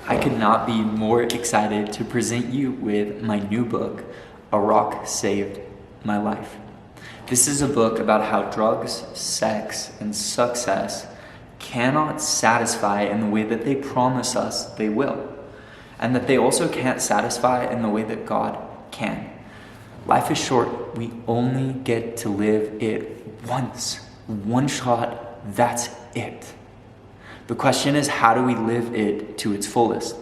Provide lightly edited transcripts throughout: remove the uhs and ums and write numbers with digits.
I could not be more excited to present you with my new book, A Rock Saved My Life. This is a book about how drugs, sex, and success cannot satisfy in the way that they promise us they will, and that they also can't satisfy in the way that God can. Life is short. We only get to live it once. One shot, that's it. The question is, how do we live it to its fullest?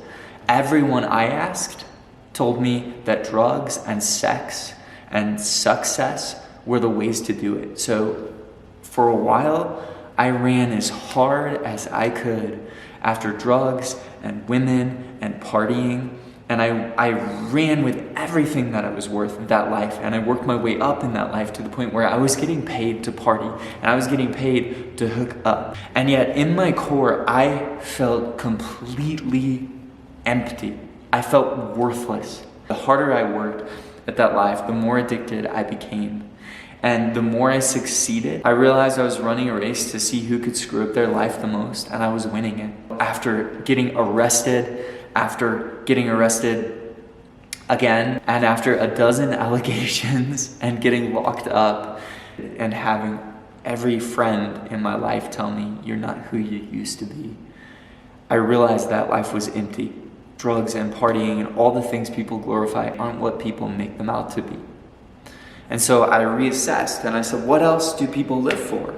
Everyone I asked told me that drugs and sex and success were the ways to do it. So for a while, I ran as hard as I could after drugs and women and partying. And I ran with everything that I was worth in that life. And I worked my way up in that life to the point where I was getting paid to party and I was getting paid to hook up. And yet in my core, I felt completely empty. I felt worthless. The harder I worked at that life, the more addicted I became. And the more I succeeded, I realized I was running a race to see who could screw up their life the most, and I was winning it. After getting arrested again, and after a dozen allegations and getting locked up and having every friend in my life tell me, you're not who you used to be, I realized that life was empty. Drugs and partying and all the things people glorify aren't what people make them out to be. And so I reassessed and I said, what else do people live for?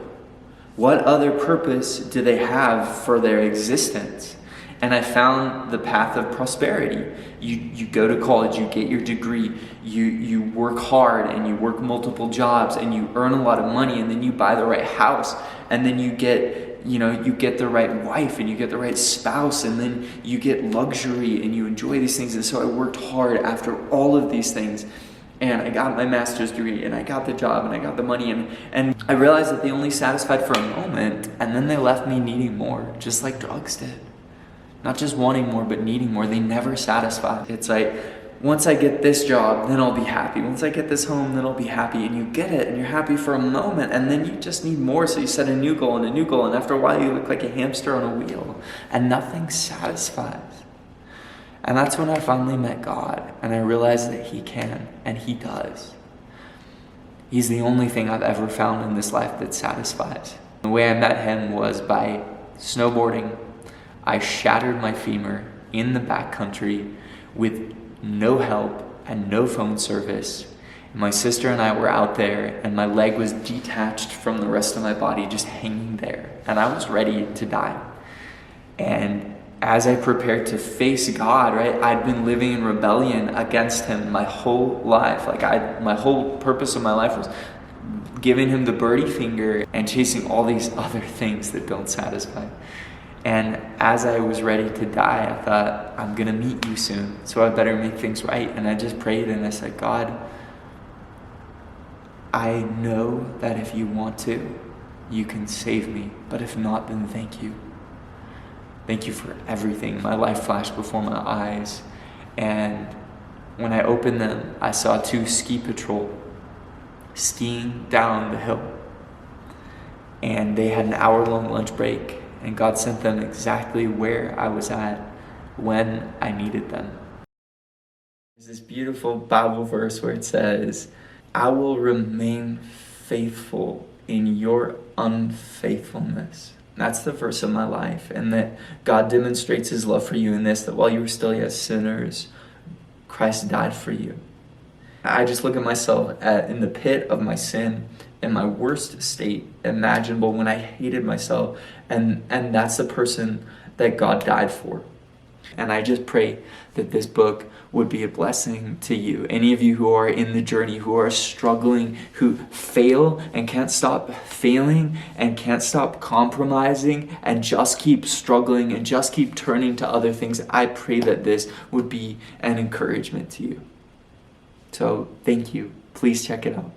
What other purpose do they have for their existence? And I found the path of prosperity. You go to college, you get your degree, you work hard and you work multiple jobs and you earn a lot of money, and then you buy the right house, and then you get the right wife and you get the right spouse, and then you get luxury and you enjoy these things. And so I worked hard after all of these things. And I got my master's degree, and I got the job, and I got the money, and I realized that they only satisfied for a moment, and then they left me needing more, just like drugs did. Not just wanting more, but needing more. They never satisfy. It's like, once I get this job, then I'll be happy. Once I get this home, then I'll be happy. And you get it, and you're happy for a moment, and then you just need more, so you set a new goal, and after a while you look like a hamster on a wheel, and nothing satisfies. And that's when I finally met God, and I realized that He can, and He does. He's the only thing I've ever found in this life that satisfies. The way I met Him was by snowboarding. I shattered my femur in the backcountry with no help and no phone service. My sister and I were out there, and my leg was detached from the rest of my body, just hanging there. And I was ready to die. And as I prepared to face God, right, I'd been living in rebellion against Him my whole life. My whole purpose of my life was giving Him the birdie finger and chasing all these other things that don't satisfy. And as I was ready to die, I thought, I'm gonna meet you soon, so I better make things right. And I just prayed and I said, God, I know that if you want to, you can save me. But if not, then thank you. Thank you for everything. My life flashed before my eyes. And when I opened them, I saw two ski patrol skiing down the hill. And they had an hour-long lunch break. And God sent them exactly where I was at when I needed them. There's this beautiful Bible verse where it says, I will remain faithful in your unfaithfulness. That's the verse of my life, and that God demonstrates His love for you in this, that while you were still yet sinners, Christ died for you. I just look at myself in the pit of my sin, in my worst state imaginable, when I hated myself, and that's the person that God died for. And I just pray that this book would be a blessing to you. Any of you who are in the journey, who are struggling, who fail and can't stop failing and can't stop compromising and just keep struggling and just keep turning to other things, I pray that this would be an encouragement to you. So thank you. Please check it out.